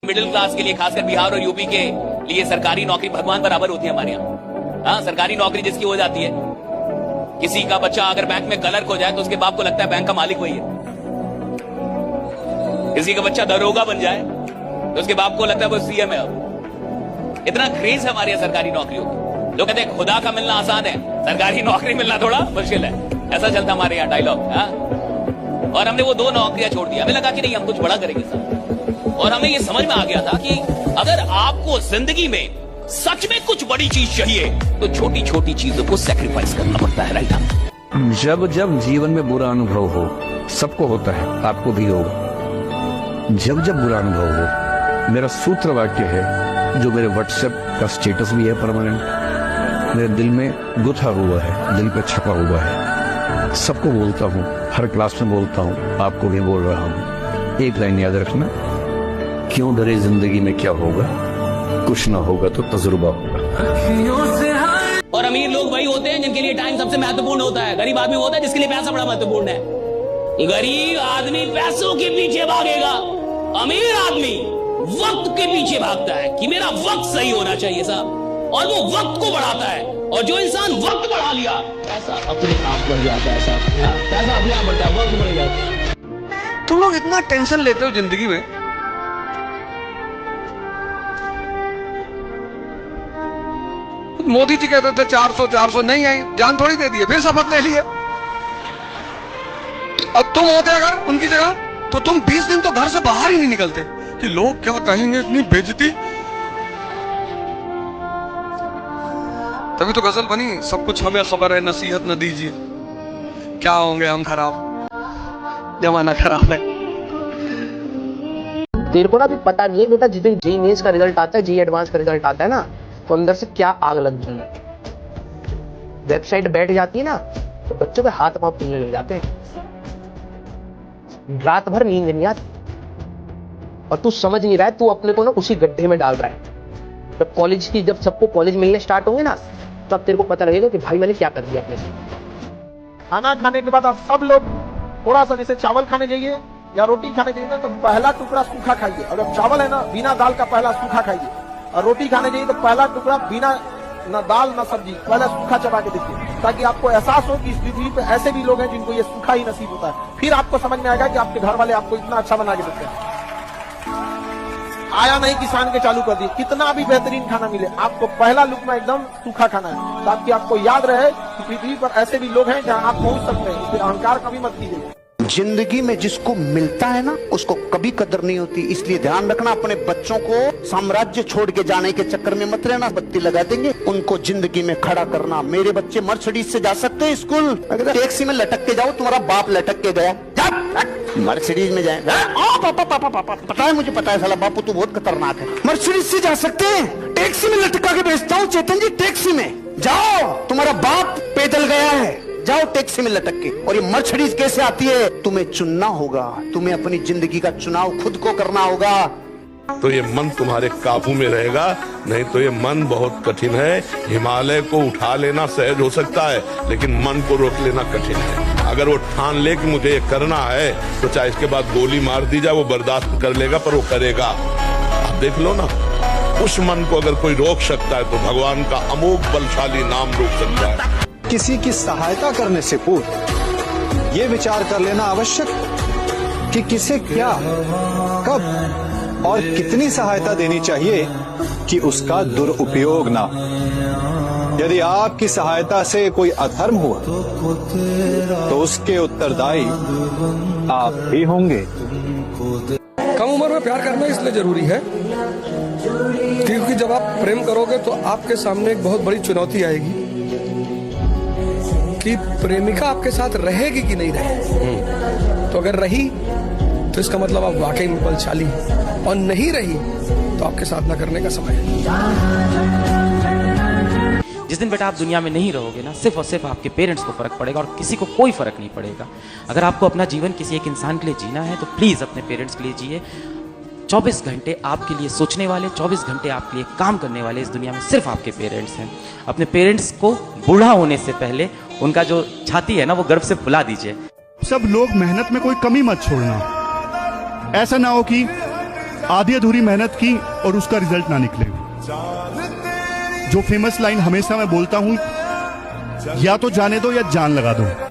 Middle class के लिए, खासकर बिहार और यूपी के लिए सरकारी नौकरी भगवान बराबर होती है हमारे यहाँ। हाँ, सरकारी नौकरी जिसकी हो जाती है, किसी का बच्चा अगर बैंक में क्लर्क हो जाए तो उसके बाप को लगता है बैंक का मालिक वही है। किसी का बच्चा दरोगा बन जाए तो उसके बाप को लगता है वो सीएम है। अब इतना क्रेज है हमारे यहाँ सरकारी नौकरियों की। लोग कहते हैं खुदा का मिलना आसान है, सरकारी नौकरी मिलना थोड़ा मुश्किल है। ऐसा चलता हमारे यहाँ डायलॉग। और हमने वो 2 नौकरियां छोड़ दी। हमें लगा कि नहीं, हम कुछ बड़ा करेंगे सर। और हमें ये समझ में आ गया था कि अगर आपको जिंदगी में सच में कुछ बड़ी चीज चाहिए तो छोटी छोटी चीजों को सैक्रिफाइस करना पड़ता है। राइट। जब जब जीवन में बुरा अनुभव हो, सबको होता है, आपको भी होगा। जब जब बुरा अनुभव हो, मेरा सूत्र वाक्य है जो मेरे व्हाट्सएप का स्टेटस भी है परमानेंट, मेरे दिल में गुथा हुआ है, दिल पे छपा हुआ है। सबको बोलता हूँ, हर क्लास में बोलता हूँ, आपको भी बोल रहा हूँ। एक लाइन याद रखना, क्यों डरे जिंदगी में क्या होगा, कुछ ना होगा तो तजुर्बा होगा। और अमीर लोग वही होते हैं जिनके लिए टाइम सबसे महत्वपूर्ण होता है। गरीब आदमी होता है जिसके लिए पैसा बड़ा महत्वपूर्ण है। गरीब आदमी पैसों के पीछे भागेगा, अमीर आदमी वक्त के पीछे भागता है कि मेरा वक्त सही होना चाहिए साहब, और वो वक्त को बढ़ाता है। और जो इंसान वक्त बढ़ा लिया, पैसा अपने आप बढ़ जाता है साहब। पैसा अपने आप बढ़ता है, वक्त बढ़ जाता है। तुम लोग इतना टेंशन लेते हो जिंदगी में। मोदी जी कहते थे 400 नहीं आई, जान थोड़ी दे दिए, फिर शपथ ले लिए। अब तुम होते अगर उनकी जगह तो तुम 20 दिन तो घर से बाहर ही नहीं निकलते कि लोग क्या कहेंगे, इतनी बेइज्जती। तभी तो गजल बनी, सब कुछ हमें खबर है, नसीहत न दीजिए, क्या होंगे हम खराब, जमाना खराब है। तेरे को ना भी पता नहीं है बेटा, जिस दिन जी मेंस का रिजल्ट आता है, जी एडवांस का रिजल्ट आता है ना, तो अंदर से क्या आग लग जाती है। वेबसाइट बैठ जाती है ना तो बच्चों के हाथ पांव फूलने लग जाते हैं, रात भर नींद नहीं आती। और तू समझ नहीं रहा है, तू अपने को ना उसी गड्ढे में डाल रहा है। जब कॉलेज की, जब सबको कॉलेज मिलने स्टार्ट होंगे ना, तब तेरे को पता लगेगा कि भाई मैंने क्या कर दिया अपने से। खाना खाने के बाद आप सब लोग थोड़ा सा, जैसे चावल खाने जाइए या रोटी खाने जाइए ना, तो पहला टुकड़ा सूखा खाइए। अगर चावल है ना, बिना दाल का पहला सूखा खाइए। और रोटी खाने जाइए तो पहला टुकड़ा बिना ना दाल ना सब्जी, पहला सूखा चबा के देखिए, ताकि आपको एहसास हो कि इस पृथ्वी पे ऐसे भी लोग हैं जिनको ये सूखा ही नसीब होता है। फिर आपको समझ में आएगा कि आपके घर वाले आपको इतना अच्छा बना के देते हैं। आया नहीं किसान के चालू कर दिए, कितना भी बेहतरीन खाना मिले, आपको पहला लुकमा एकदम सूखा खाना है, ताकि आपको याद रहे कि पृथ्वी पर ऐसे भी लोग हैं जहां आप पहुंच सकते हैं। इसलिए अहंकार कभी मत कीजिए। जिंदगी में जिसको मिलता है ना, उसको कभी कदर नहीं होती। इसलिए ध्यान रखना, अपने बच्चों को साम्राज्य छोड़ के जाने के चक्कर में मत रहना। बत्ती लगा देंगे, उनको जिंदगी में खड़ा करना। मेरे बच्चे मर्सिडीज से जा सकते हैं स्कूल, अगर टैक्सी में लटक के जाओ, तुम्हारा बाप लटक के गया, मर्सिडीज में जाए। पापा पापा पापा, पता है मुझे, पता है साला बापू तू बहुत खतरनाक है। मर्सिडीज से जा सकते हैं, टैक्सी में लटका के भेजता हूँ चेतन जी, टैक्सी में जाओ, तुम्हारा बाप पैदल गया है, जाओ टैक्सी में लटक के। और ये मर्सिडीज कैसे आती है, तुम्हें चुनना होगा, तुम्हें अपनी जिंदगी का चुनाव खुद को करना होगा। तो ये मन तुम्हारे काबू में रहेगा, नहीं तो ये मन बहुत कठिन है। हिमालय को उठा लेना सहज हो सकता है, लेकिन मन को रोक लेना कठिन है। अगर वो ठान ले कि मुझे ये करना है, तो चाहे इसके बाद गोली मार दी जाए, वो बर्दाश्त कर लेगा, पर वो करेगा। आप देख लो ना, उस मन को अगर कोई रोक सकता है तो भगवान का अमोघ बलशाली नाम रोक सकता है। किसी की सहायता करने से पूर्व ये विचार कर लेना आवश्यक कि किसे क्या, कब और कितनी सहायता देनी चाहिए कि उसका दुरुपयोग ना। यदि आपकी सहायता से कोई अधर्म हुआ तो उसके उत्तरदायी आप ही होंगे। कम उम्र में प्यार करना इसलिए जरूरी है क्योंकि जब आप प्रेम करोगे तो आपके सामने एक बहुत बड़ी चुनौती आएगी कि प्रेमिका आपके साथ रहेगी कि नहीं रहेगी। तो अगर रही तो इसका मतलब आप वाकई में बलशाली हैं, और नहीं रही तो आपके साथ ना करने का समय है। जिस दिन बेटा आप दुनिया में नहीं रहोगे ना, सिर्फ और सिर्फ आपके पेरेंट्स को फर्क पड़ेगा और किसी को कोई फर्क नहीं पड़ेगा। अगर आपको अपना जीवन किसी एक इंसान के लिए जीना है तो प्लीज अपने पेरेंट्स के लिए जिए। 24 घंटे आपके लिए सोचने वाले, 24 घंटे आपके लिए काम करने वाले इस दुनिया में सिर्फ आपके पेरेंट्स हैं। अपने पेरेंट्स को बूढ़ा होने से पहले उनका जो छाती है ना, वो गर्व से फुला दीजिए। सब लोग मेहनत में कोई कमी मत छोड़ना। ऐसा ना हो कि आधी अधूरी मेहनत की और उसका रिजल्ट ना निकले। जो फेमस लाइन हमेशा मैं बोलता हूं, या तो जाने दो या जान लगा दो।